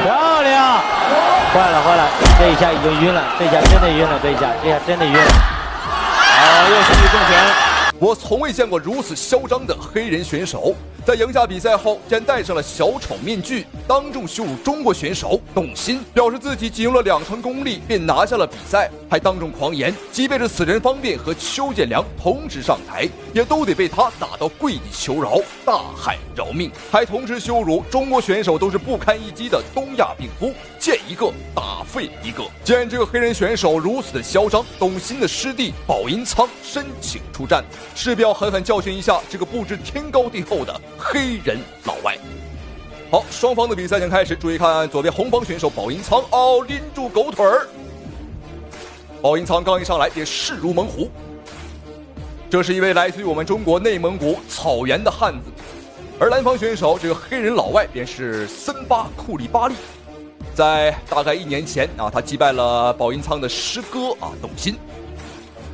漂亮！坏了坏了，这一下已经晕了，这下真的晕了，这下真的晕了。好，又是一重拳。 我从未见过如此嚣张的黑人选手，在赢下比赛后，竟然戴上了小丑面具，当众羞辱中国选手董鑫，表示自己仅用了2成功力便拿下了比赛，还当众狂言，即便是死人方便和邱建良同时上台，也都得被他打到跪地求饶，大喊饶命，还同时羞辱中国选手都是不堪一击的东亚病夫，见一个打废一个。见这个黑人选手如此的嚣张，董鑫的师弟保银仓申请出战。 势必要狠狠教训一下这个不知天高地厚的黑人老外。好，双方的比赛将开始，注意看左边红方选手保银仓拎住狗腿儿。保银仓刚一上来便势如猛虎，这是一位来自于我们中国内蒙古草原的汉子。而蓝方选手这个黑人老外便是森巴库利巴利，在大概1年前他击败了保银仓的师哥董鑫。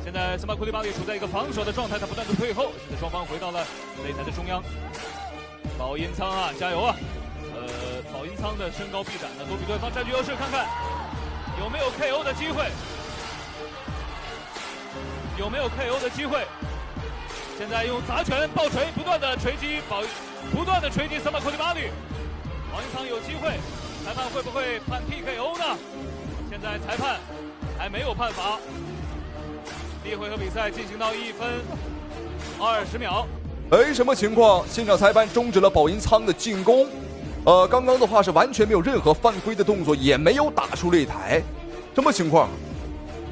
现在森巴库利巴利处在一个防守的状态，他不断的退后。现在双方回到了擂台的中央。保银仓加油啊！保银仓的身高臂展呢都比对方占据优势，看看有没有 KO 的机会，有没有 KO 的机会？现在用砸拳、爆锤不断的锤击森巴库利巴利。保银仓有机会，裁判会不会判 TKO 呢？现在裁判还没有判罚。 第一回合比赛进行到1分20秒。什么情况？现场裁判终止了保银仓的进攻。刚刚的话是完全没有任何犯规的动作，也没有打出擂台，什么情况？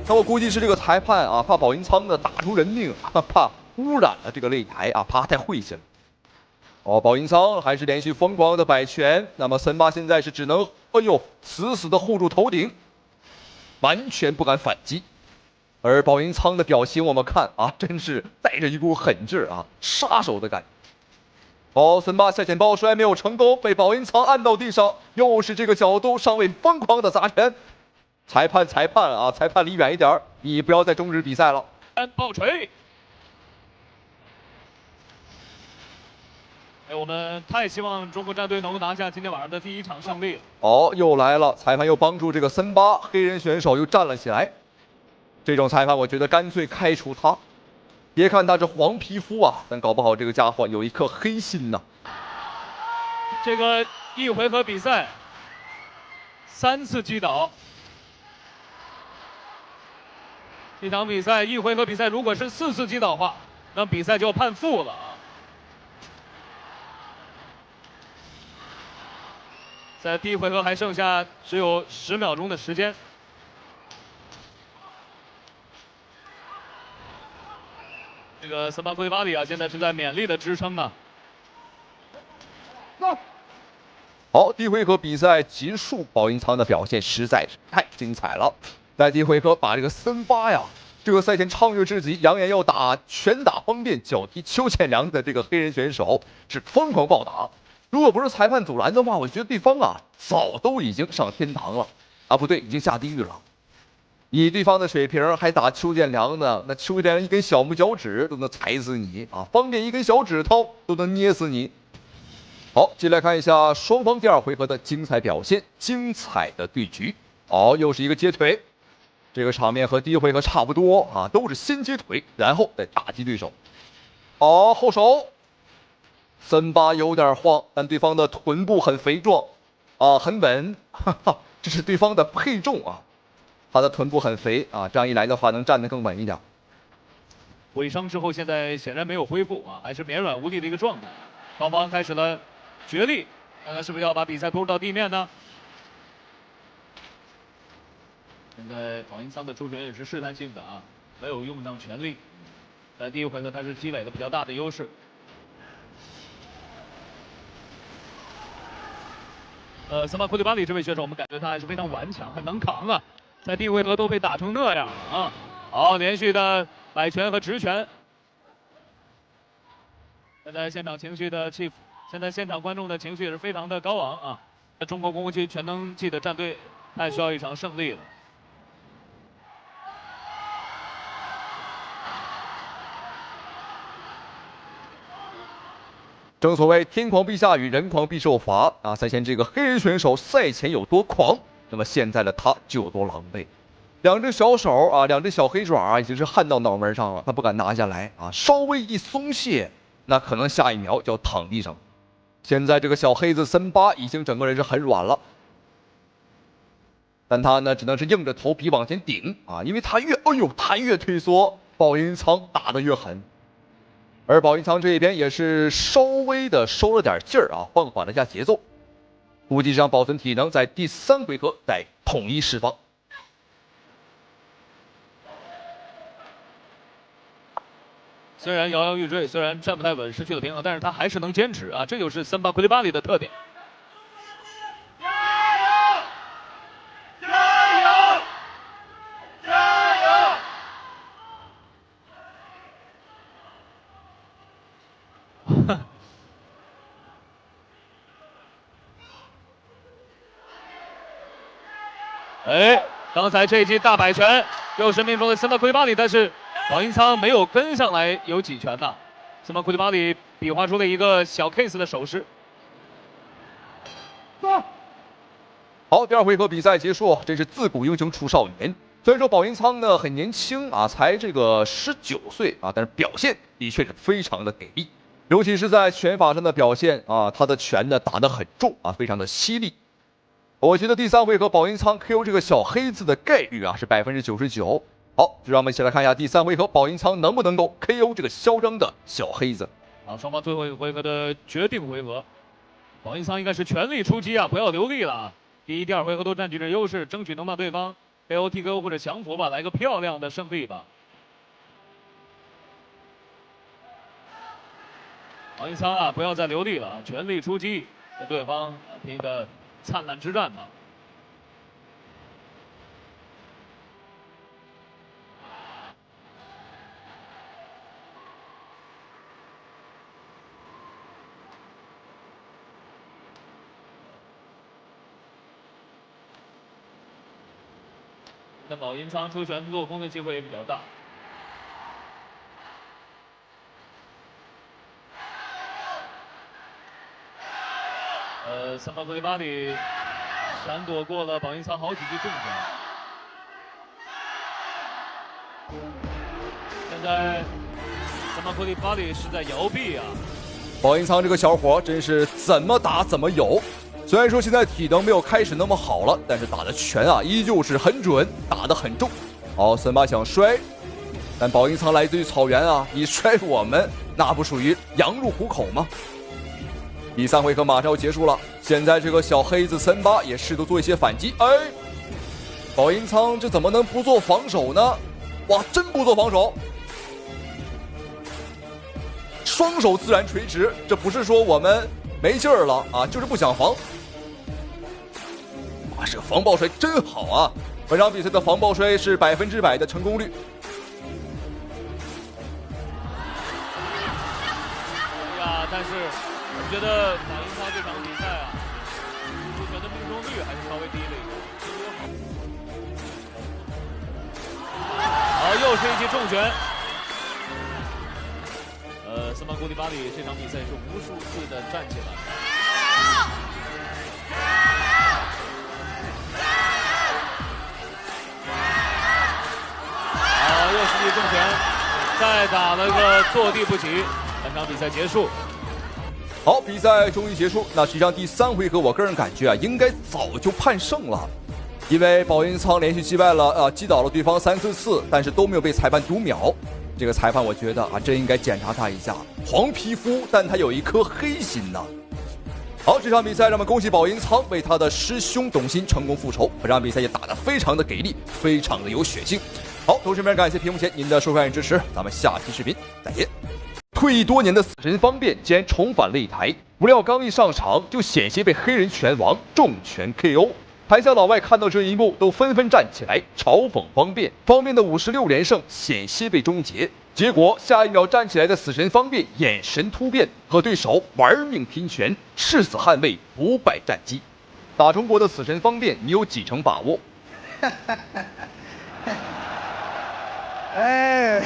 那我估计是这个裁判怕保银仓的打出人命，怕污染了这个擂台怕太晦气了。保银仓还是连续疯狂的摆拳，那么森巴现在是只能死死的护住头顶，完全不敢反击。 而保银仓的表情，我们看真是带着一股狠劲儿杀手的感觉。森巴下潜抱摔没有成功，被保银仓按到地上，又是这个角度，上尉疯狂的砸拳。裁判离远一点，你不要再终止比赛了。爆锤！我们太希望中国战队能够拿下今天晚上的第1场胜利了。又来了，裁判又帮助这个森巴黑人选手又站了起来。 这种裁判，我觉得干脆开除他。别看他是黄皮肤但搞不好这个家伙有一颗黑心呐。这个1回合比赛3次击倒，这场比赛1回合比赛如果是4次击倒的话，那比赛就要判负了在第1回合还剩下只有10秒钟的时间。 这个森巴库利巴利现在是在勉力的支撑呢。好，第一回合比赛结束，保银仓的表现实在是太精彩了。在第一回合把这个森巴这个赛前畅跃至极，扬言要打拳打方便脚踢邱建良的这个黑人选手是疯狂暴打。如果不是裁判阻拦的话，我觉得对方早都已经上天堂了不对，已经下地狱了。 以对方的水平还打邱建良呢，那邱建良一根小拇脚趾都能踩死你方便一根小指头都能捏死你。好，接下来看一下双方第2回合的精彩表现，精彩的对局。又是一个接腿，这个场面和第1回合差不多都是先接腿，然后再打击对手。后手，森巴有点晃，但对方的臀部很肥壮很稳，这是对方的配重他的臀部很肥这样一来的话能站得更稳一点。毁伤之后，现在显然没有恢复还是绵软无力的一个状态。双方开始了角力，看看是不是要把比赛拖入到地面呢？现在保银仓的出拳也是试探性的没有用上全力。在第1回合他是积累了比较大的优势。森巴库利巴利这位选手，我们感觉他还是非常顽强，很能扛在第1回合都被打成那样好，连续的摆拳和直拳。现在现场情绪的现在现场观众的情绪也是非常的高昂中国攻击全能系的战队太需要一场胜利了。正所谓天狂必下雨，人狂必受罚啊！赛前这个黑人选手赛前有多狂，那么现在的他就有多狼狈。两只小手啊，两只小黑爪啊，已经是焊到脑门上了，他不敢拿下来啊！稍微一松懈，那可能下一秒就要躺地上。现在这个小黑子森巴已经整个人是很软了，但他呢只能是硬着头皮往前顶啊，因为他越退缩，保音仓打得越狠。而保音仓这一边也是稍微的收了点劲儿啊，放缓了一下节奏，估计让保存体能在第3回合再统一释放。虽然摇摇欲坠，虽然站不太稳，失去了平衡，但是他还是能坚持啊，这就是森巴库利巴里的特点。哎，刚才这一记大摆拳又是命中了森巴库利巴里，但是保音仓没有跟上来，有几拳呐。森巴库利巴里比划出了一个小 case 的手势。好，第2回合比赛结束，真是自古英雄出少年。虽然说保音仓呢很年轻啊，才这个19岁啊，但是表现的确是非常的给力，尤其是在拳法上的表现啊，他的拳呢打得很重啊，非常的犀利。我觉得第3回合保音仓 KO 这个小黑子的概率啊是99%。好，就让我们一起来看一下第3回合保音仓能不能够 KO 这个嚣张的小黑子。好，双方最后一个回合的决定回合，保音仓应该是全力出击啊，不要留力了。第1、第2回合都占据着优势，争取能把对方 KO、TKO 或者降服吧，来个漂亮的胜利吧。保音仓啊，不要再留力了，全力出击，跟对方拼一个灿烂之战吧。那保音仓出拳落空的机会也比较大。森巴库利巴里闪躲过了保音仓好几记重拳。现在森巴库利巴里是在摇臂啊。保音仓这个小伙真是怎么打怎么有。虽然说现在体能没有开始那么好了，但是打的拳啊依旧是很准，打得很重。好，森巴想摔，但保音仓来自于草原啊，你摔我们那不属于羊入虎口吗？第3回合马上要结束了，现在这个小黑子森巴也试图做一些反击。哎，保音仓这怎么能不做防守呢？哇，真不做防守，双手自然垂直，这不是说我们没劲儿了啊，就是不想防。哇，这个防爆摔真好啊！本场比赛的防爆摔是100%的成功率。呀，但是我觉得保音仓这场比赛啊，出拳的命中率还是稍微低了一点。好，又是一记重拳。森巴库利巴里这场比赛是无数次的站起来。好，又是一记重拳，再打了个坐地不起。本场比赛结束。好，比赛终于结束。那实际上第3回合，我个人感觉啊，应该早就判胜了，因为保音仓连续击败了击倒了对方3、4次，但是都没有被裁判读秒。这个裁判我觉得啊，真应该检查他一下，黄皮肤，但他有一颗黑心呐。好，这场比赛让我们恭喜保音仓为他的师兄董鑫成功复仇。本场比赛也打得非常的给力，非常的有血性。好，同时感谢屏幕前您的收看与支持，咱们下期视频再见。退役多年的死神方便竟然重返擂台，不料刚一上场就险些被黑人拳王重拳 KO。台下老外看到这一幕，都纷纷站起来嘲讽方便。方便的56连胜险些被终结，结果下一秒站起来的死神方便眼神突变，和对手玩命拼拳，誓死捍卫不败战绩。打中国的死神方便，你有几成把握？哎，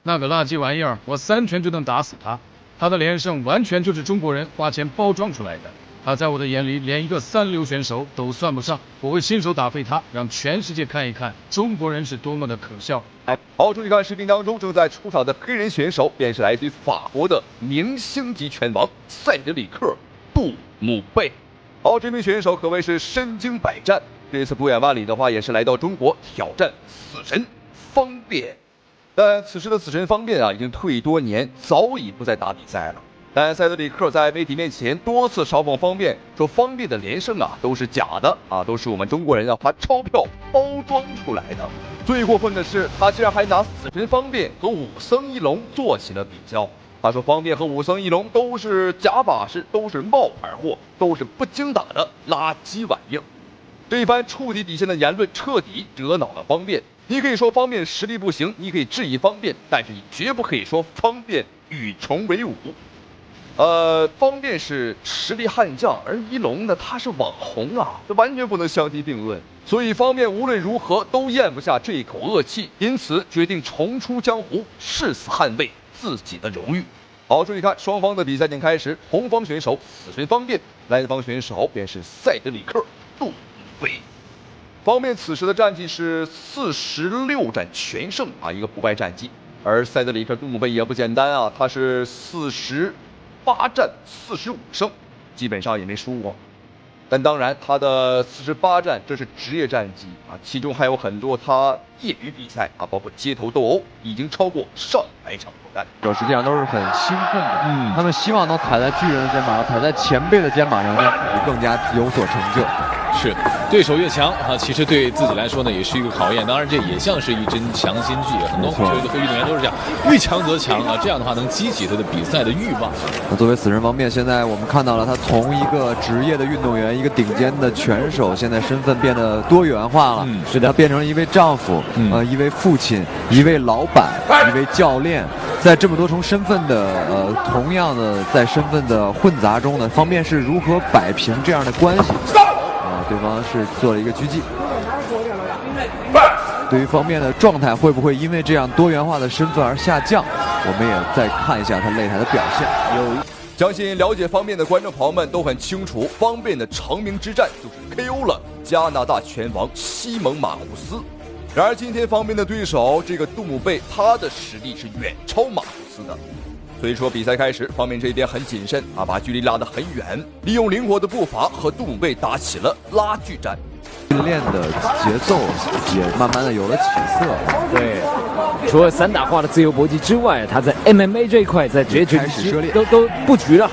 那个垃圾玩意儿，我3拳就能打死他。他他的连胜完全就是中国人花钱包装出来的。他在我的眼里连一个三流选手都算不上，我会亲手打飞他，让全世界看一看中国人是多么的可笑。好，注意看视频当中正在出场的黑人选手，便是来自于法国的明星级拳王塞德里克·杜姆贝。好，这名选手可谓是身经百战，这次不远万里的话，也是来到中国挑战死神方便。但此时的死神方便啊，已经退役多年，早已不再打比赛了。但塞德里克在媒体面前多次嘲讽方便，说方便的连胜啊都是假的啊，都是我们中国人啊花钞票包装出来的。最过分的是，他竟然还拿死神方便和武僧一龙做起了比较。他说方便和武僧一龙都是假把式，都是冒牌货，都是不经打的垃圾玩意儿。这一番触及底线的言论彻底惹恼了方便。你可以说方便实力不行，你可以质疑方便，但是你绝不可以说方便与虫为伍。方便是实力悍将，而一龙呢，他是网红啊，这完全不能相提并论。所以方便无论如何都咽不下这一口恶气，因此决定重出江湖，誓死捍卫自己的荣誉。好，注意看，双方的比赛已经开始。红方选手死神方便，蓝方选手便是塞德里克·杜姆贝。方便此时的战绩是46战全胜啊，一个不败战绩。而塞德里克·杜姆贝也不简单啊，他是48战45胜，基本上也没输过。但当然，他的48战这是职业战绩啊，其中还有很多他业余比赛啊，包括街头斗殴，已经超过100场作战。这实际上都是很兴奋的，他们希望能踩在巨人的肩膀上，踩在前辈的肩膀上，更加有所成就。是，对手越强啊，其实对自己来说呢，也是一个考验。当然，这也像是一针强心剂。很多球队和运动员都是这样，遇强则强啊，这样的话能激起他的比赛的欲望。那作为死神方面，现在我们看到了他从一个职业的运动员，一个顶尖的拳手，现在身份变得多元化了。是的，他变成了一位丈夫，一位父亲，一位老板，一位教练。在这么多重身份的同样的在身份的混杂中呢，方便是如何摆平这样的关系？对方是做了一个狙击。对于方面的状态，会不会因为这样多元化的身份而下降？我们也再看一下他擂台的表现。相信了解方便的观众朋友们都很清楚，方便的成名之战就是 KO 了加拿大拳王西蒙马库斯。然而今天方便的对手这个杜姆贝，他的实力是远超马库斯的。所以说比赛开始，方面这边很谨慎啊，把距离拉得很远，利用灵活的步伐和杜姆贝打起了拉锯战。训练的节奏也慢慢的有了起色。对，除了散打化的自由搏击之外，他在 MMA 这一块在职业拳击都布局了。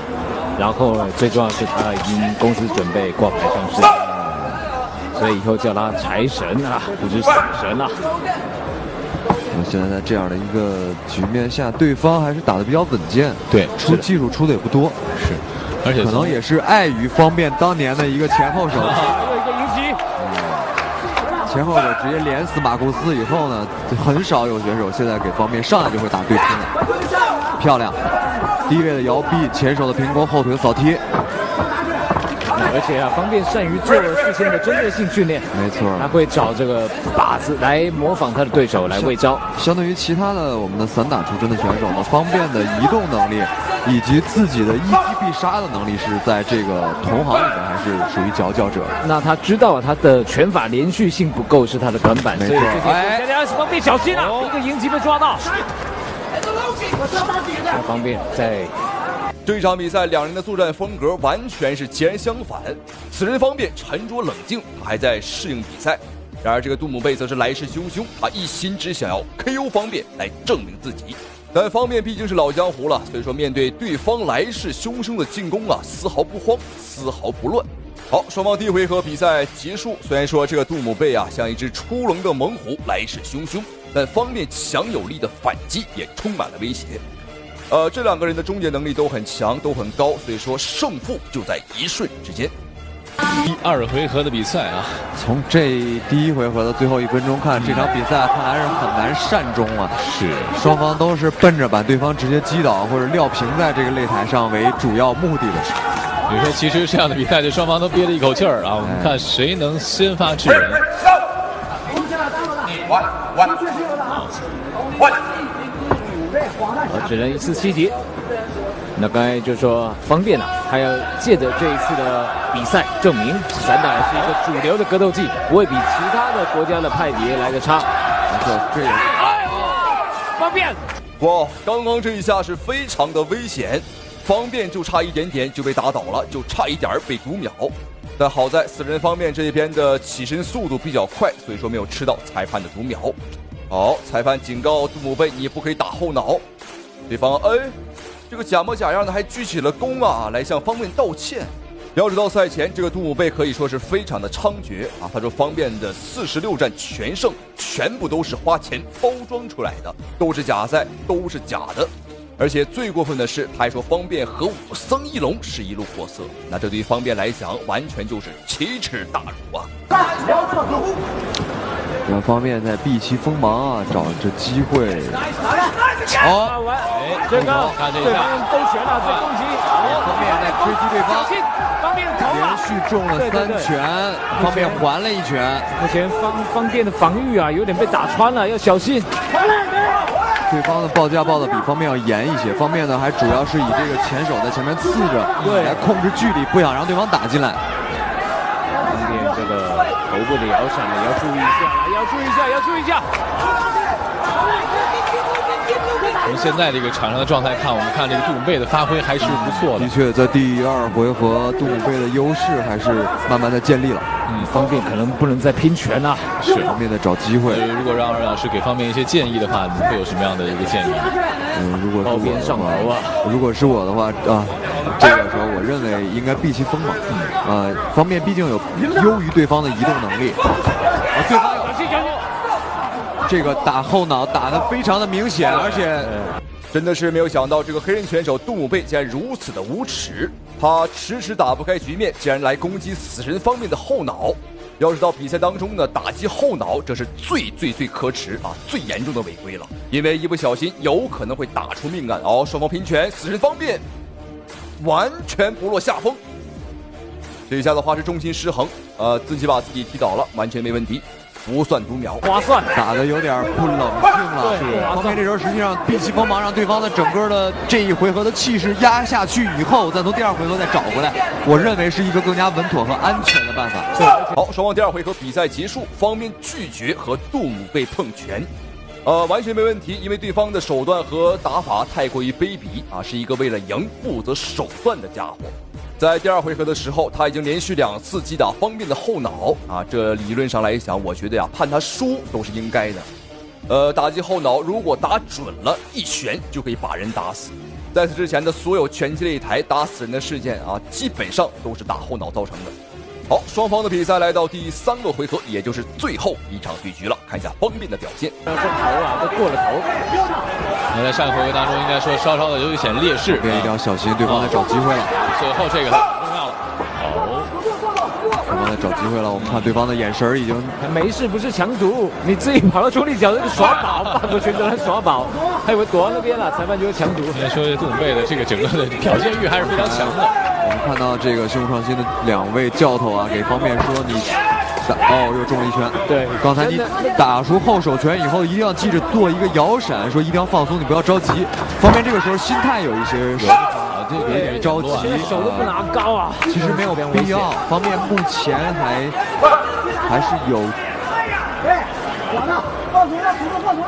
然后最重要是他已经公司准备挂牌上市，所以以后叫他财神啊，不是死神啊。现在在这样的一个局面下，对方还是打得比较稳健，对，出技术出的也不多，是，而且可能也是碍于方便当年的一个前后手，又一个迎击，前后手直接连死马库斯以后呢，很少有选手现在给方便上来就会打对拼了，漂亮，低位的摇臂，前手的平弓，后腿的扫踢。而且啊，方便善于做事先的针对性训练，没错，他会找这个靶子来模仿他的对手来喂招。相对于其他的我们的散打出身的选手呢，方便的移动能力以及自己的一击必杀的能力是在这个同行里面还是属于佼佼者。那他知道他的拳法连续性不够是他的短板，没错。方便小心啊，一个迎击被抓到。方便在。这场比赛，两人的作战风格完全是截然相反。此人方便沉着冷静，他还在适应比赛；然而这个杜姆贝则是来势汹汹，他一心只想要 KO 方便来证明自己。但方便毕竟是老江湖了，所以说面对对方来势汹汹的进攻啊，丝毫不慌，丝毫不乱。好，双方第一回合比赛结束。虽然说这个杜姆贝啊像一只出笼的猛虎，来势汹汹，但方便强有力的反击也充满了威胁。这两个人的终结能力都很强，都很高，所以说胜负就在一瞬之间。第二回合的比赛啊，从这第一回合的最后1分钟看，这场比赛看来是很难善终啊。是，双方都是奔着把对方直接击倒或者撂平在这个擂台上为主要目的的。比如说，其实这样的比赛，这双方都憋了一口气儿啊。我们看谁能先发制人。只能一次7级。那刚才就说方便他要借着这一次的比赛证明散打是一个主流的格斗技，不会比其他的国家的派别来的差。没错，这也是方便。哇，刚刚这一下是非常的危险，方便就差一点点就被打倒了，就差一点被读秒。但好在死人方面这边的起身速度比较快，所以说没有吃到裁判的读秒。好，裁判警告杜姆贝，你不可以打后脑。对方这个假模假样的还举起了弓啊，来向方便道歉。要知道赛前这个杜姆贝可以说是非常的猖獗啊，他说方便的46战全胜全部都是花钱包装出来的，都是假赛，都是假的。而且最过分的是，他还说方便和武僧一龙是一路货色，那这对于方便来讲完全就是奇耻大辱啊！这方便在避其锋芒啊，找着机会。好，这个看这一下，勾拳了，这攻击。方便在追击对方，方便的头连续中了3拳，方便还了1拳。目前方便的防御啊，有点被打穿了，要小心。对方的报价报的比方便要严一些，方便呢还主要是以这个前手在前面刺着，来控制距离，不想让对方打进来。方便这个头部的摇闪呢，要注意一下了，要注意一下，要注意一下。从现在这个场上的状态看，我们看这个杜姆贝的发挥还是不错的。的确，在第2回合，杜姆贝的优势还是慢慢的建立了。方便可能不能再拼拳了，是方便在找机会。如果让老师给方便一些建议的话，你会有什么样的一个建议？如果包边上头啊，如果是我的话啊，这个时候我认为应该避其锋芒。方便毕竟有优于对方的移动能力。对方有这个打后脑打得非常的明显，而且真的是没有想到这个黑人拳手杜姆贝竟然如此的无耻，他迟迟打不开局面，竟然来攻击死神方面的后脑。要知道比赛当中呢，打击后脑这是最可耻啊，最严重的违规了，因为一不小心有可能会打出命案。双方拼拳，死神方面完全不落下风。这一下的话是重心失衡，自己把自己踢倒了，完全没问题。不算读秒，划算，打的有点不冷静了。是方便这时候实际上避其锋芒，让对方的整个的这一回合的气势压下去以后，再从第2回合再找回来，我认为是一个更加稳妥和安全的办法。好，双方第2回合比赛结束，方便拒绝和杜姆贝碰拳，完全没问题，因为对方的手段和打法太过于卑鄙啊，是一个为了赢不择手段的家伙。在第2回合的时候，他已经连续2次击打方便的后脑啊，这理论上来讲，我觉得呀，判他输都是应该的。打击后脑如果打准了，一旋就可以把人打死。在此之前的所有拳击擂台打死人的事件啊，基本上都是打后脑造成的。好，双方的比赛来到第3个回合，也就是最后一场对局了。看一下方便的表现。这头啊，都过了头。那在上一回合当中，应该说稍稍的有一点劣势，一定要小心，对方在找机会了。最后这个很重要了。对方在找机会了，我们看对方的眼神已经没事，不是强毒，你自己跑到中立角这个耍宝，法国拳手来耍宝，还以为躲到那边了，裁判就是强毒。应该说杜姆贝的这个整个的表现欲还是非常强的。我们看到这个胸创新的2位教头啊，给方便说你又中了1拳。对，刚才你打出后手拳以后，一定要记着做一个摇闪，说一定要放松，你不要着急。方便这个时候心态有一些这个有点着急，手都不拿高啊。其实没有必要，方便目前还是有。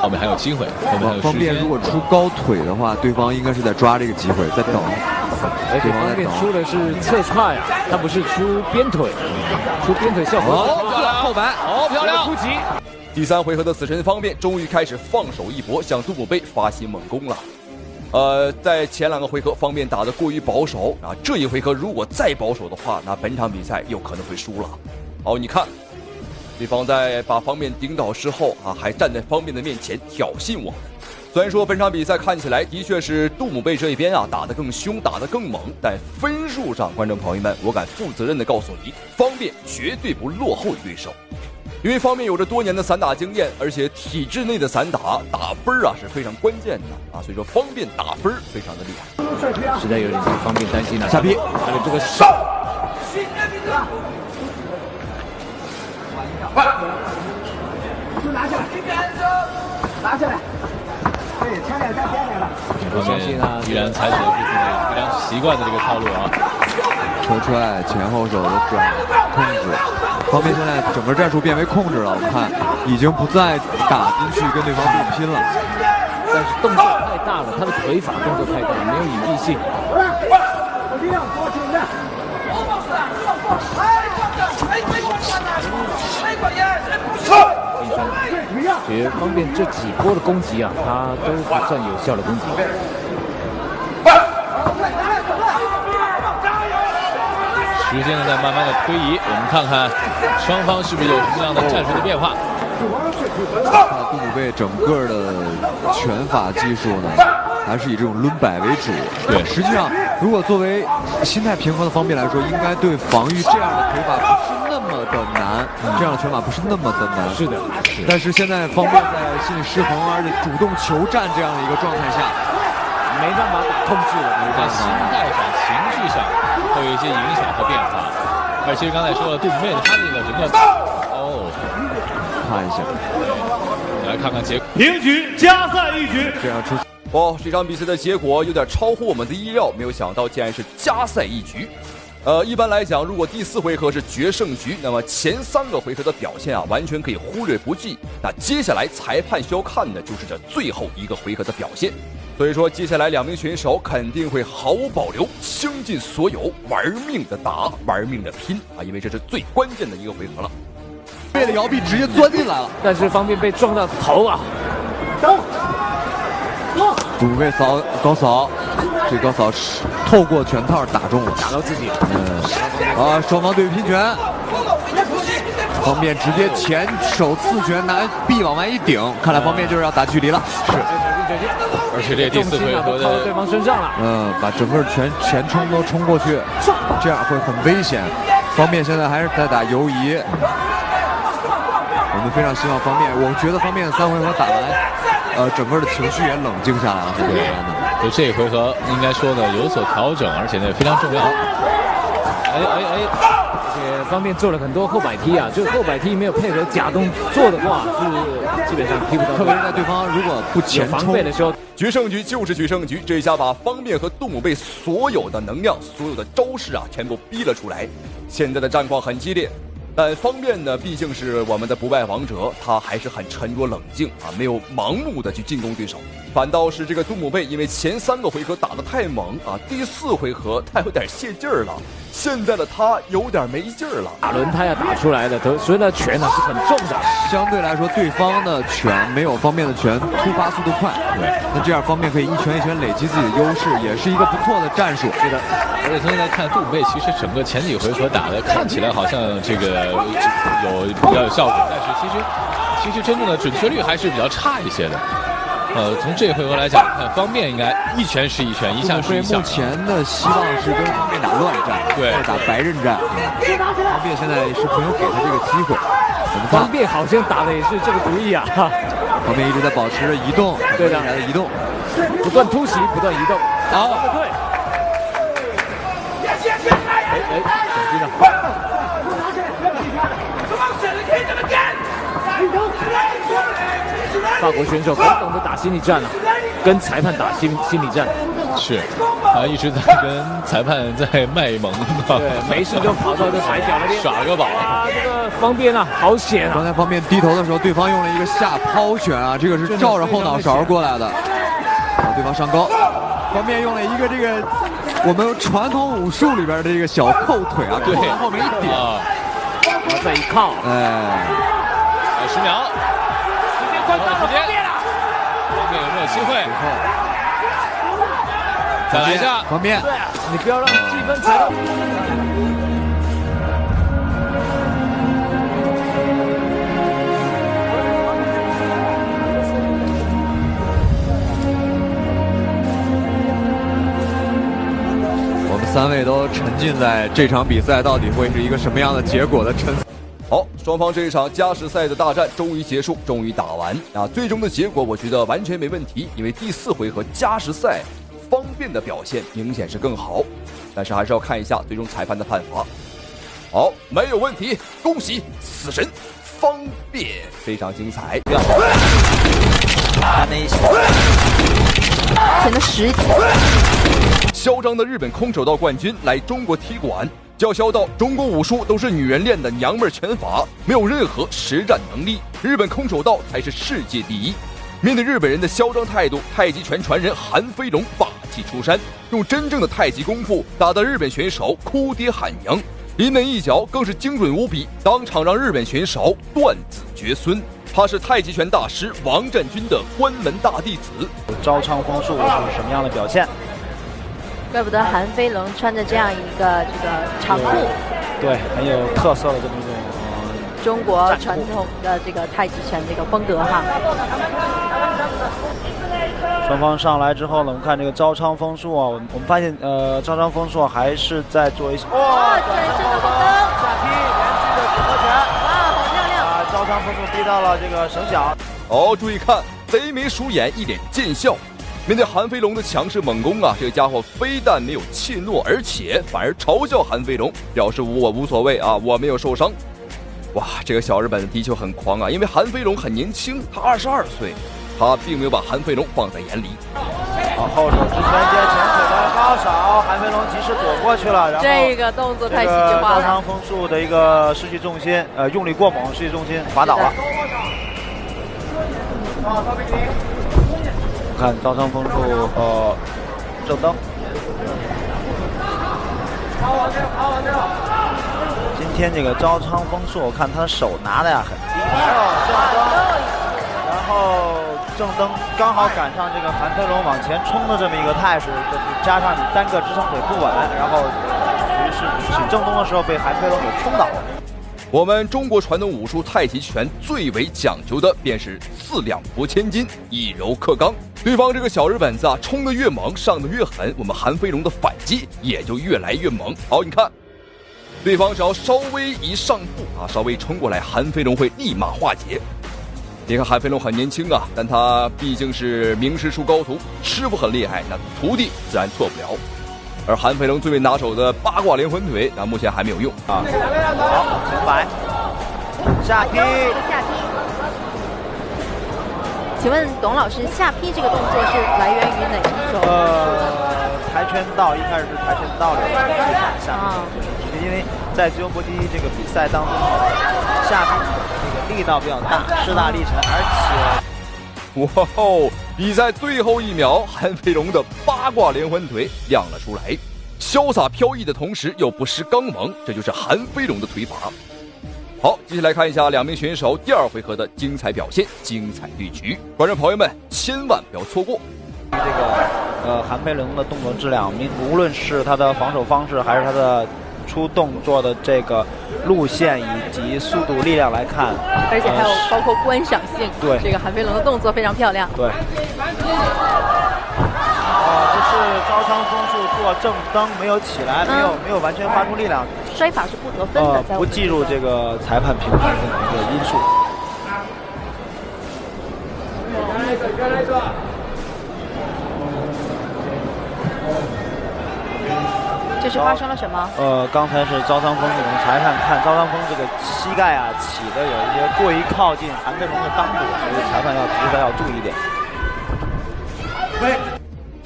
后面还有机会，后面还有时间。方便如果出高腿的话，对方应该是在抓这个机会，在等。而且方便出的是侧踹啊，他不是出边腿，出边腿效果漂亮，后摆，好漂亮，突击。第3回合的死神方面终于开始放手一搏，向杜姆贝发起猛攻了。在前2个回合方便打得过于保守啊，这一回合如果再保守的话，那本场比赛有可能会输了。好，你看，对方在把方便顶倒之后啊，还站在方便的面前挑衅我们。虽然说本场比赛看起来的确是杜姆贝这一边啊打得更凶，打得更猛，但分数上，观众朋友们，我敢负责任的告诉你，方便绝对不落后于对手。因为方面有着多年的散打经验，而且体制内的散打打分啊是非常关键的啊，所以说方便打分非常的厉害。实在有点替方便担心了。下劈，还有这个手，拿下来，拿下来。我相信呢，依然采取的是自己非常习惯的这个套路啊。车踹前后手的转控制，方面现在整个战术变为控制了。我们看已经不再打进去跟对方对拼了，但是动作太大了，他的腿法动作太大，没有隐蔽性。觉得方便这几波的攻击啊，他都不算有效的攻击。时间呢在慢慢的推移，我们看看双方是不是有什么样的战术的变化。杜姆贝整个的拳法技术呢，还是以这种抡摆为主。对，实际上如果作为心态平衡的方面来说，应该对防御这样的腿法不是那么的难，这样的拳法不是那么的难。是的，但是现在方面在心理失衡，而且主动求战这样的一个状态下，没办法打控制了，在心态上、情绪上会有一些影响和变化。而其实刚才说了，杜姆贝他那个整个看一下，我们来看看结果。平局，加赛一局。这样出。哦，这场比赛的结果有点超乎我们的意料，没有想到竟然是加赛一局。一般来讲，如果第4回合是决胜局，那么前3个回合的表现啊，完全可以忽略不计。那接下来裁判需要看的就是这最后1个回合的表现。所以说，接下来2名选手肯定会毫无保留，倾尽所有，玩命的打，玩命的拼啊！因为这是最关键的1个回合了。贝的摇臂直接钻进来了，但是方便被撞到头啊！杜姆贝扫高扫，这高扫透过拳套打中了，打到自己。双方对拼拳，方便直接前手刺拳拿臂往外一顶，看来方便就是要打距离了。是，而且这第4回合靠到对方身上了。把整个前冲都冲过去，这样会很危险。方便现在还是在打游移，我们非常希望方便，我觉得方便3回合打完。整个的情绪也冷静下来了，是这样的。就这一回合应该说呢有所调整，而且呢非常重要。而且方便做了很多后摆踢啊，就是后摆踢没有配合假动作的话，是基本上踢不到。特别是在对方如果不前防备的时候，决胜局就是决胜局，这一下把方便和杜姆贝所有的能量、所有的招式啊，全部逼了出来。现在的战况很激烈。但方便呢，毕竟是我们的不败王者，他还是很沉着冷静啊，没有盲目的去进攻对手。反倒是这个杜姆贝，因为前3个回合打得太猛啊，第4回合他有点泄劲儿了，现在的他有点没劲儿了。打轮胎啊打出来的，所以呢拳呢是很重的。相对来说，对方的拳没有方便的拳突发速度快，对，那这样方便可以一拳一拳累积自己的优势，也是一个不错的战术。是的，而且现在看杜姆贝，其实整个前几回合打的看起来好像这个比较有效果，但是其实真正的准确率还是比较差一些的。从这回合来讲，看方便应该一拳是一拳，一下是一下。目前的希望是跟方便打乱战，对，打白刃战。方便现在是朋友给他这个机会。我们方便好像打的也是这个主意啊。方便一直在保持着移动，对的，移动，不断突袭，不断移动。好，对。小心了。法国选手很懂得打心理战了，跟裁判打心理战。是，他一直在跟裁判在卖萌。对，没事就跑到这摆脚那边耍了个宝。这个方便啊，好险啊！刚才方便低头的时候，对方用了一个下抛拳啊，这个是照着后脑勺过来的。对方上高，方便用了一个这个我们传统武术里边的这个小扣腿啊，对，后面一点，然后再一靠，哎，10秒，时间快到了，方便了，方便有没有机会？再来一下，方便，对啊，你不要让积分踩到。我们3位都沉浸在这场比赛到底会是一个什么样的结果的沉思。好，双方这一场加时赛的大战终于结束，终于打完啊！最终的结果我觉得完全没问题，因为第4回合加时赛方便的表现明显是更好，但是还是要看一下最终裁判的判罚。好，没有问题，恭喜死神方便，非常精彩。前的实体。嚣张的日本空手道冠军来中国踢馆，叫嚣道中国武术都是女人练的娘们拳法，没有任何实战能力，日本空手道才是世界第一。面对日本人的嚣张态度，太极拳传人韩飞龙霸气出山，用真正的太极功夫打得日本选手哭爹喊娘，临门一脚更是精准无比，当场让日本选手断子绝孙。他是太极拳大师王占军的关门大弟子。招仓风术是什么样的表现？怪不得韩飞龙穿着这样一个长裤，对，很有特色的这么一种中国传统的这个太极拳这个风格哈。双方上来之后呢，我们看这个招仓风术啊，我们发现招仓风术还是在做一些哇，转身的后蹬，下劈连续的组合拳，哇，好漂亮！啊，招仓风术逼到了这个绳脚。哦，注意看，贼眉鼠眼，一脸贱笑。面对韩飞龙的强势猛攻啊，这个家伙非但没有怯懦，而且反而嘲笑韩飞龙，表示我无所谓啊，我没有受伤。哇，这个小日本的确很狂啊，因为韩飞龙很年轻，他22岁，他并没有把韩飞龙放在眼里。好，后手直拳接前腿的高扫，韩飞龙及时躲过去了，然后这个动作太戏剧化了。招仓风术的一个失去重心，用力过猛，失去重心滑倒了。看招仓风术，正蹬。今天这个招仓风术，我看他手拿的呀很低，正蹬，然后正蹬刚好赶上这个韩飞龙往前冲的这么一个态势，加上你单个支撑腿不稳，然后于是起正蹬的时候被韩飞龙给冲倒了。我们中国传统武术太极拳最为讲究的便是4两拨千斤，以柔克刚。对方这个小日本子啊，冲得越猛，上得越狠，我们韩飞龙的反击也就越来越猛。好，你看，对方只要稍微一上步啊，稍微冲过来，韩飞龙会立马化解。你看韩飞龙很年轻啊，但他毕竟是名师出高徒，师傅很厉害，那徒弟自然错不了。而韩飞龙最为拿手的八卦连环腿，那目前还没有用啊。好，前摆，下劈，下劈。请问董老师，下劈这个动作是来源于哪一种？跆拳道，一开始是跆拳道里下劈，因为在自由搏击这个比赛当中，下劈这个力道比较大，势大力沉，而且，哇哦！比赛最后1秒，韩飞龙的八卦连环腿亮了出来，潇洒飘逸的同时又不失刚猛，这就是韩飞龙的腿法。好，接下来看一下两名选手第2回合的精彩表现、精彩对局，观众朋友们千万不要错过。这个韩飞龙的动作质量，无论是他的防守方式，还是他的出动作的这个路线以及速度、力量来看，而且还有包括观赏性。对，这个韩飞龙的动作非常漂亮。对。这是招仓风术做正蹬没有起来，没有完全发出力量，摔法是不得分的，不计入这个裁判评分的一个因素。这是发生了什么？刚才是招仓风这种裁判看招仓风这个膝盖啊起的有一些过于靠近韩飞龙的裆部，所以裁判要提出来要注意一点。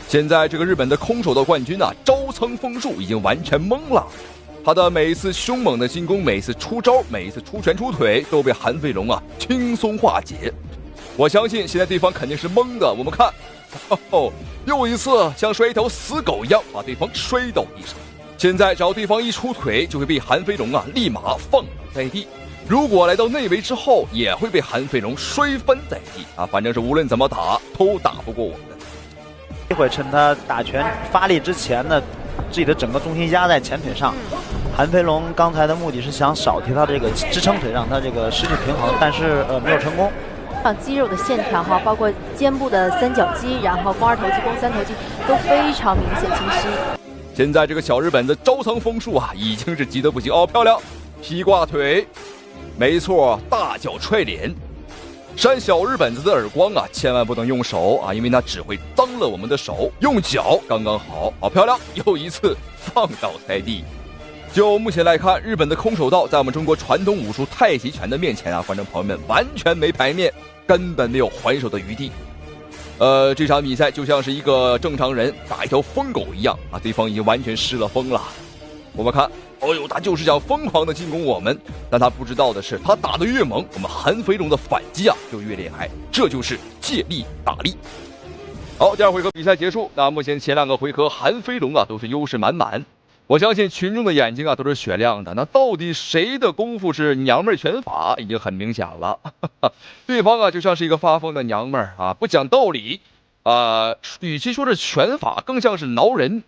现在这个日本的空手道冠军啊，招仓风术已经完全懵了。他的每一次凶猛的进攻，每一次出招，每一次出拳出腿，都被韩飞龙啊轻松化解。我相信现在对方肯定是懵的。我们看，又一次像摔一头死狗一样把对方摔到地上。现在只要对方一出腿，就会被韩飞龙啊立马放倒在地。如果来到内围之后，也会被韩飞龙摔翻在地啊！反正是无论怎么打，都打不过我们。一会趁他打拳发力之前呢，自己的整个重心压在前腿上。韩飞龙刚才的目的是想少提他这个支撑腿，让他这个失去平衡，但是没有成功。肌肉的线条哈，包括肩部的三角肌，然后肱二头肌、肱三头肌都非常明显清晰。现在这个小日本的招仓风术啊，已经是急得不行哦，漂亮，劈挂腿，没错，大脚踹脸。扇小日本子的耳光啊，千万不能用手啊，因为那只会脏了我们的手。用脚刚刚好，好漂亮，又一次放倒在地。就目前来看，日本的空手道在我们中国传统武术太极拳的面前啊，观众朋友们完全没牌面，根本没有还手的余地。这场比赛就像是一个正常人打一条疯狗一样啊，对方已经完全失了风了。我们看，哦呦，他就是想疯狂的进攻我们，但他不知道的是，他打得越猛，我们韩飞龙的反击啊就越厉害，这就是借力打力。好，第二回合比赛结束，那目前前2个回合韩飞龙啊都是优势满满。我相信群众的眼睛啊都是雪亮的，那到底谁的功夫是娘们儿拳法已经很明显了。对方啊就像是一个发疯的娘们儿啊，不讲道理啊，与其说是拳法，更像是挠人。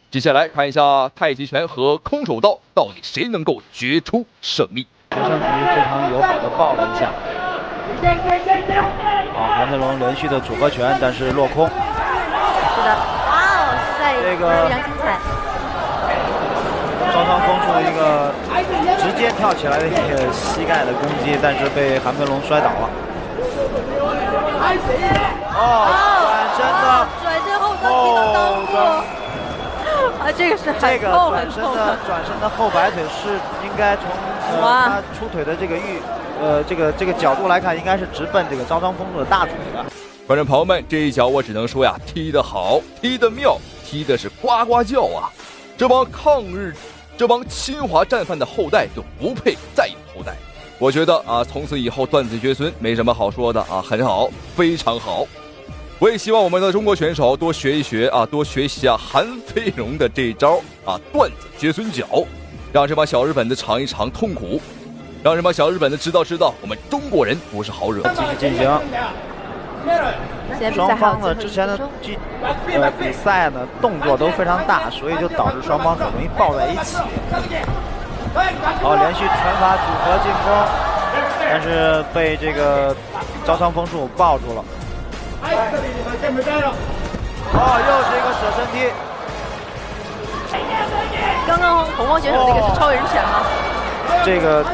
接下来看一下太极拳和空手道到底谁能够决出胜利。学生局非常友好的抱了一下。韩飞龙连续的组合拳，但是落空。是的，哇哦，现在这个非常精彩。招仓风术一个直接跳起来的一个膝盖的攻击，但是被韩飞龙摔倒了。转身后倒踢到裆部。啊，这个是很痛很痛的。转身的后摆腿是应该从他出腿的这个这个角度来看，应该是直奔这个招仓风术的大腿的。观众朋友们，这一脚我只能说呀，踢得好，踢得妙，踢的是呱呱叫啊！这帮侵华战犯的后代就不配再有后代。我觉得啊，从此以后断子绝孙没什么好说的啊，很好，非常好。我也希望我们的中国选手多学一学啊，多学习韩飞龙的这招啊，断子绝孙脚，让这帮小日本的尝一尝痛苦，让这帮小日本的知道我们中国人不是好惹。继续进行。双方呢之前的比赛呢动作都非常大，所以就导致双方很容易抱在一起。好，连续拳法组合进攻，但是被这个招仓风术抱住了。又是一个舍身踢。刚刚红光选手那个是超人拳吗？这个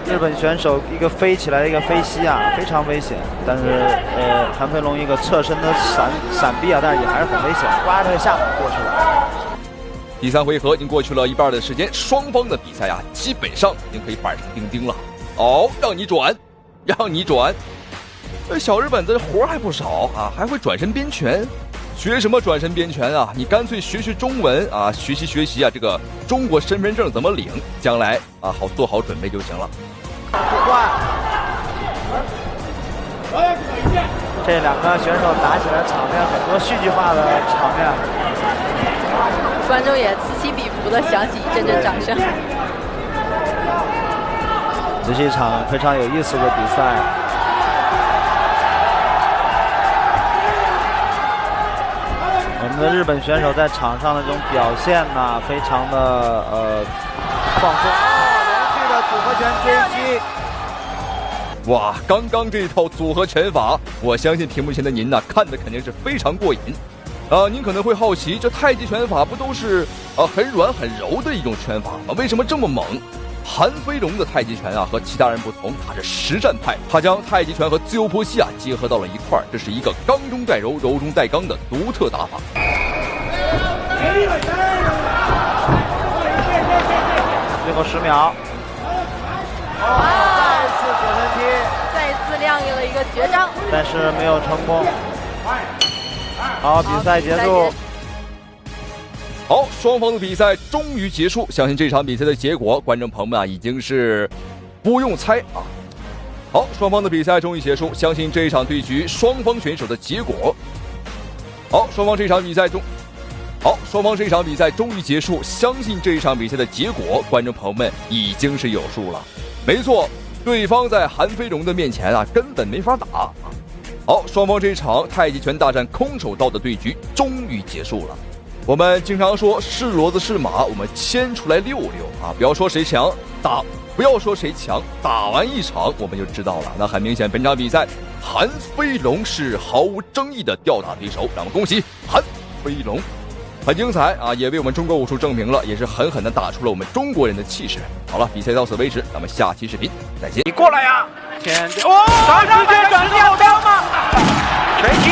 日本选手一个飞起来的一个飞膝啊，非常危险。但是韩飞龙一个侧身的闪避啊，但是也还是很危险，刮着下巴过去了。第3回合已经过去了一半的时间，双方的比赛啊，基本上已经可以板上钉钉了。让你转，让你转。小日本的活还不少啊，还会转身边拳。学什么转身边拳啊？你干脆学中文啊，学习啊，这个中国身份证怎么领，将来啊好做好准备就行了。这2个选手打起来场面很多戏剧化的场面，观众也此起彼伏的响起一阵阵掌声。这是一场非常有意思的比赛。我们的日本选手在场上的这种表现呢，非常的放松。连续的组合拳追击。哇，刚刚这套组合拳法，我相信屏幕前的您呢，看的肯定是非常过瘾。您可能会好奇，这太极拳法不都是很软很柔的一种拳法吗？为什么这么猛？韩飞龙的太极拳啊和其他人不同，他是实战派，他将太极拳和自由搏击啊结合到了一块儿，这是一个刚中带柔、柔中带刚的独特打法。最后10秒。再一次舍身踢，再一次亮了一个绝招，但是没有成功。好，比赛结束。好，双方的比赛终于结束，相信这场比赛的结果，观众朋友们啊已经是不用猜啊。好，双方的比赛终于结束，相信这一场对局双方选手的结果。双方这场比赛终于结束，相信这一场比赛的结果，观众朋友们已经是有数了。没错，对方在韩飞龙的面前啊根本没法打。好，双方这一场太极拳大战空手道的对局终于结束了。我们经常说是骡子是马，我们牵出来溜溜啊！不要说谁强，打完一场我们就知道了。那很明显，本场比赛韩飞龙是毫无争议的吊打对手，让我们恭喜韩飞龙，很精彩啊！也为我们中国武术证明了，也是狠狠地打出了我们中国人的气势。好了，比赛到此为止，咱们下期视频再见。你过来呀！哇！直接转掉刀吗？锤击，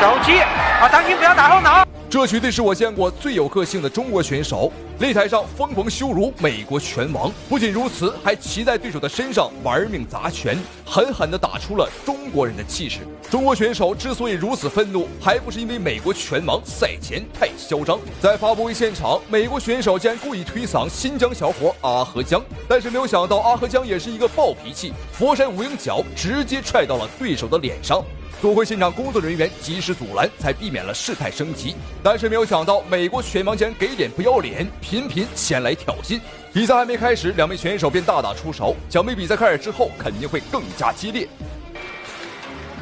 手击啊！当心不要打后脑。这绝对是我见过最有个性的中国选手，擂台上疯狂羞辱美国拳王。不仅如此，还骑在对手的身上玩命砸拳，狠狠地打出了中国人的气势。中国选手之所以如此愤怒，还不是因为美国拳王赛前太嚣张。在发布会现场，美国选手竟然故意推搡新疆小伙阿合江，但是没有想到阿合江也是一个暴脾气，佛山无影脚直接踹到了对手的脸上。多亏现场工作人员及时阻拦，才避免了事态升级。但是没有想到，美国拳王竟然给脸不要脸，频频前来挑衅。比赛还没开始，两位选手便大打出手，想必比赛开始之后肯定会更加激烈。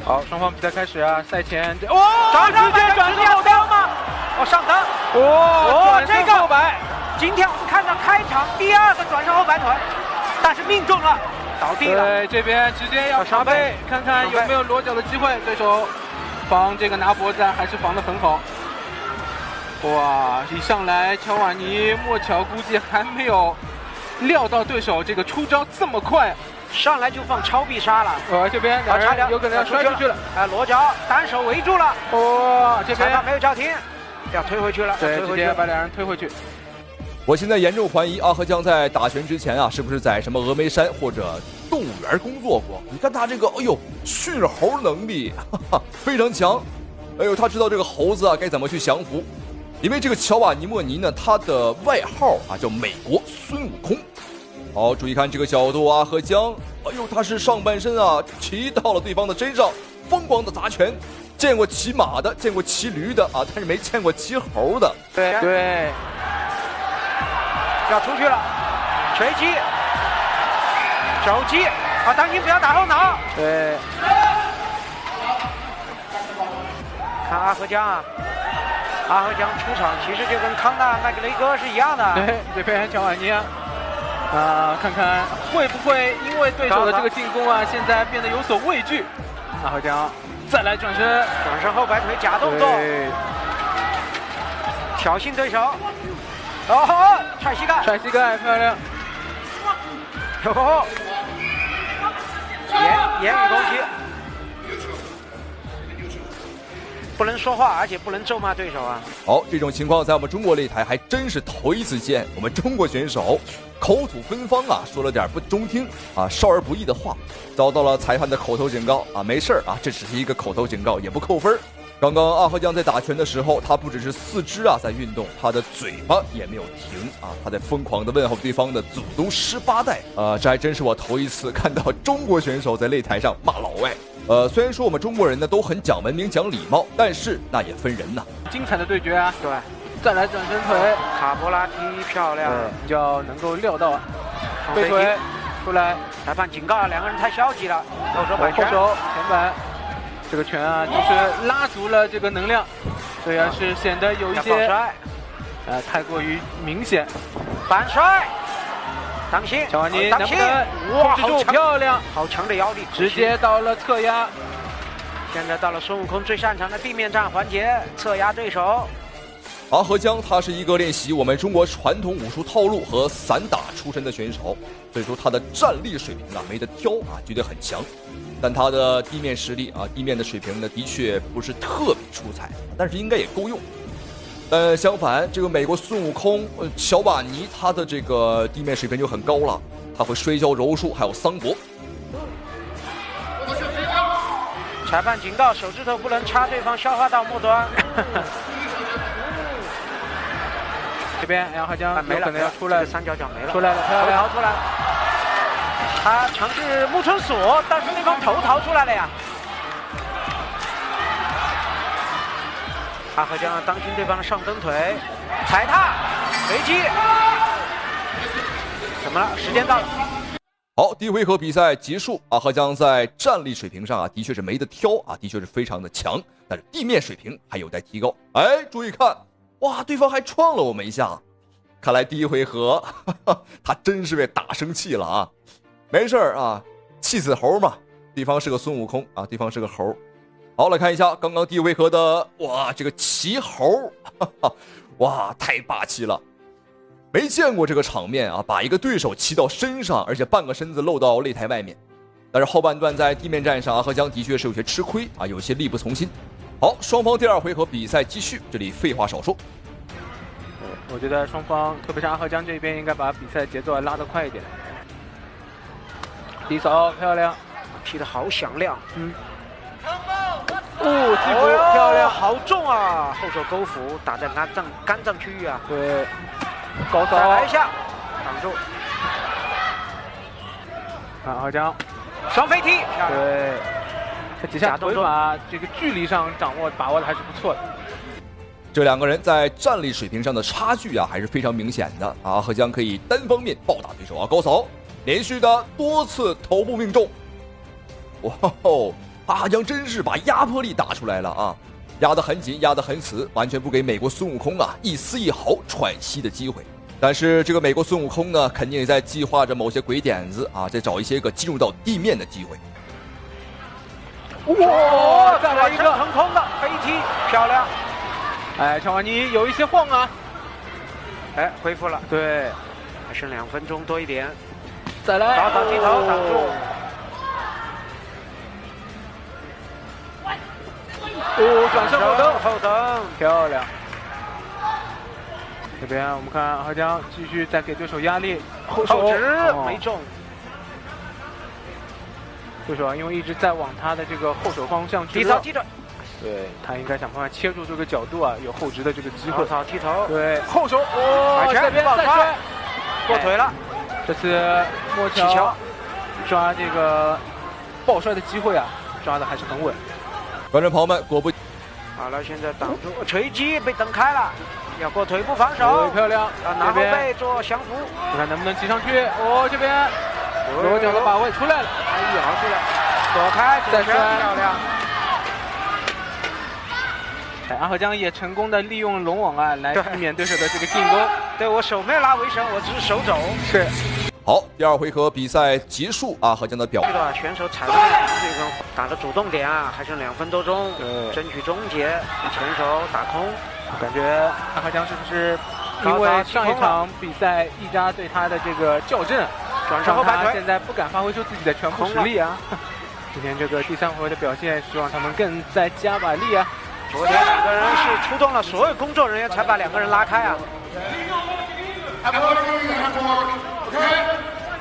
好，双方比赛开始啊！赛前直接转身后腰吗？上蹬！这个后摆，今天我们看到开场第2个转身后摆腿，但是命中了。倒地了，对，这边直接要上背，看看有没有裸脚的机会。对手防这个拿脖子还是防得很好。哇，一上来乔瓦尼莫乔估计还没有料到对手这个出招这么快，上来就放超必杀了。这边两人有可能要摔出去了。裸脚单手围住了。这边裁判没有叫停，要推回去了。对，直接把两人推回去。我现在严重怀疑阿合江在打拳之前啊，是不是在什么峨眉山或者动物园工作过？你看他这个，驯猴能力非常强。他知道这个猴子啊该怎么去降服。因为这个乔瓦尼莫尼呢，他的外号啊叫美国孙悟空。好，注意看这个角度，阿合江，他是上半身啊骑到了对方的身上，疯狂的砸拳。见过骑马的，见过骑驴的啊，但是没见过骑猴的。对。要出去了，锤击，手击啊！当心不要打后脑。对，看阿合江啊，阿合江出场其实就跟康纳麦格雷戈是一样的。对，这边乔瓦尼看看会不会因为对手的这个进攻啊，现在变得有所畏惧。阿合江再来转身后摆腿假动作，挑衅对手。踹膝盖，漂亮！言语攻击，不能说话，而且不能咒骂对手啊。好，这种情况在我们中国擂台还真是头一次见。我们中国选手口吐芬芳啊，说了点不中听啊、少儿不宜的话，遭到了裁判的口头警告啊。没事啊，这只是一个口头警告，也不扣分。刚刚阿合江在打拳的时候，他不只是四肢啊在运动，他的嘴巴也没有停啊，他在疯狂的问候对方的祖宗18代啊，这还真是我头一次看到中国选手在擂台上骂老外。虽然说我们中国人呢都很讲文明、讲礼貌，但是那也分人呐。精彩的对决啊！对，再来转身腿，卡波拉踢漂亮，比较能够料到背腿出来，裁判警告两个人太消极了，后手摆拳，后手前板。这个拳啊，就是拉足了这个能量，所以是显得有一些太过于明显。反摔，当心，乔瓦尼能不能控制住？漂亮，好强的腰力，直接到了侧压。现在到了孙悟空最擅长的地面战环节，侧压对手。阿合江他是一个练习我们中国传统武术套路和散打出身的选手，所以说他的战力水平啊没得挑啊，绝对很强。但他的地面实力啊，地面的水平呢，的确不是特别出彩，但是应该也够用。但相反，这个美国孙悟空乔瓦尼，他的这个地面水平就很高了，他会摔跤、柔术，还有桑搏。裁判警告，手指头不能插对方消化道末端。这边阿合江有可能要出来，三角脚没了，出来了，漂亮，逃出来。他尝试木村锁，但是对方头逃出来了呀。阿合江要当心对方的上蹬腿，踩踏，回击。怎么了？时间到了。好，第一回合比赛结束，阿赫江在战力水平上啊，的确是没得挑啊，的确是非常的强，但是地面水平还有待提高。哎，注意看，哇，对方还撞了我们一下，看来第一回合他真是被打生气了啊。没事啊，气死猴嘛，对方是个孙悟空啊，对方是个猴。好，来看一下刚刚第一回合的，哇，这个骑猴，哇，太霸气了。没见过这个场面啊！把一个对手骑到身上，而且半个身子露到擂台外面。但是后半段在地面战上，阿赫江的确是有些吃亏啊，有些力不从心。好，双方第二回合比赛继续。这里废话少说，我觉得双方，特别是阿赫江这边，应该把比赛节奏拉得快一点。低扫漂亮，踢得好响亮。击服漂亮，好重啊！后手勾腹打在肝脏区域啊。对。高扫，再来一下，挡住。阿赫江，双飞踢，对，这几下腿法这个距离上把握的还是不错的。这两个人在战力水平上的差距啊，还是非常明显的。阿赫江可以单方面暴打对手啊，高扫，连续的多次头部命中。哇哦，阿赫江真是把压迫力打出来了啊！压得很紧，压得很死，完全不给美国孙悟空啊一丝一毫喘息的机会。但是这个美国孙悟空呢，肯定也在计划着某些鬼点子啊，在找一些个进入到地面的机会。哇，再来一个腾空的飞踢，漂亮！哎，乔瓦尼有一些晃啊，哎，恢复了，对，还剩2分钟多一点，再来，高扫踢头挡住。转身后蹬，漂亮。这边我们看阿赫江继续在给对手压力，后直没中。对手啊，因为一直在往他的这个后手方向去。低扫踢腿，对他应该想办法切入这个角度啊，有后直的这个机会。高扫踢头，对后手，哇，这边再摔，过腿了。这次莫乔抓这个抱摔的机会啊，抓的还是很稳。观众朋友们，果不好了，现在挡住锤击被蹬开了，要过腿部防守，漂亮，拿后背做降服，看能不能骑上去。哦，这边左脚的把位出来了，咬出来，躲开，再摔，漂亮。哎，阿赫江也成功的利用龙网啊，来避免对手的这个进攻。对，我手没有拉围绳，我只是手肘。是。好，第二回合比赛结束，阿赫江的表现。这个选手踩到这个打的主动点啊，还剩2分多钟，争取终结。前手打空，感觉阿赫江是不是因为上一场比赛一扎对他的这个校正，转身后摆腿，现在不敢发挥出自己的全部实力啊？今天这个第3回合的表现，希望他们更再加把力啊！昨天2个人是出动了所有工作人员才把2个人拉开啊。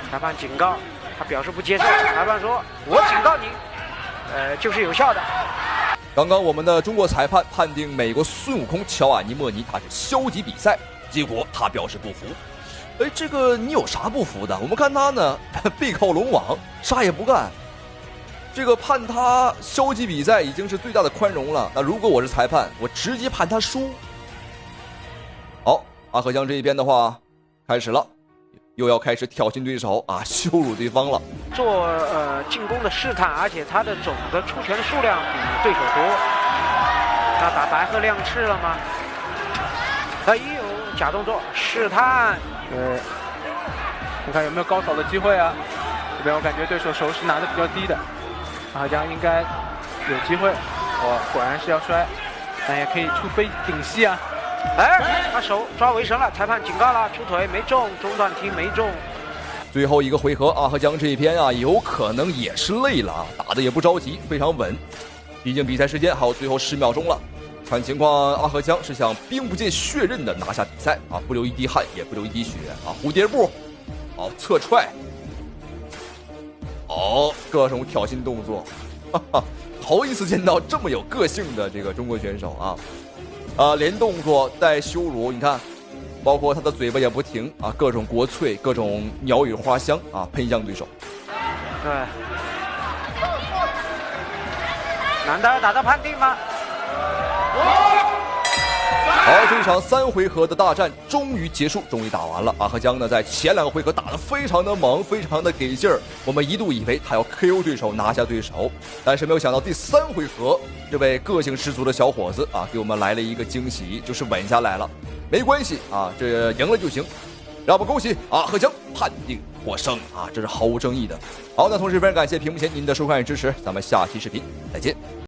裁判警告，他表示不接受。裁判说：“我警告你，就是有效的。”刚刚我们的中国裁判判定美国孙悟空乔瓦尼莫尼他是消极比赛，结果他表示不服。哎，这个你有啥不服的？我们看他呢，背靠龙网，啥也不干。这个判他消极比赛已经是最大的宽容了。那如果我是裁判，我直接判他输。好，阿赫江这一边的话，开始了。又要开始挑衅对手啊，羞辱对方了。做进攻的试探，而且他的总的出拳数量比对手多。那打白鹤亮翅了吗？哎呦，假动作试探。看看有没有高扫的机会啊？这边我感觉对手手是拿的比较低的，阿赫江应该有机会。哦，果然是要摔，但也可以出飞顶膝啊。哎，他手抓围绳了，裁判警告了，出腿没中，中段踢没中。最后一个回合，阿赫江这一边啊，有可能也是累了啊，打的也不着急，非常稳。毕竟比赛时间还有最后10秒钟了，看情况阿赫江是想兵不见血刃的拿下比赛啊，不流一滴汗也不流一滴血啊，蝴蝶步，好侧踹，好各种挑衅动作，哈哈，头一次见到这么有个性的这个中国选手啊。连动作带羞辱，你看，包括他的嘴巴也不停啊，各种国粹，各种鸟语花香啊，喷向对手。对，难道要打到判定吗？好，这场3回合的大战终于结束，终于打完了。阿赫江呢，在前2个回合打得非常的猛，非常的给劲儿。我们一度以为他要 KO 对手，拿下对手，但是没有想到第3回合，这位个性十足的小伙子啊，给我们来了一个惊喜，就是稳下来了。没关系啊，这赢了就行。让我们恭喜阿赫江判定获胜啊，这是毫无争议的。好，那同时非常感谢屏幕前您的收看与支持，咱们下期视频再见。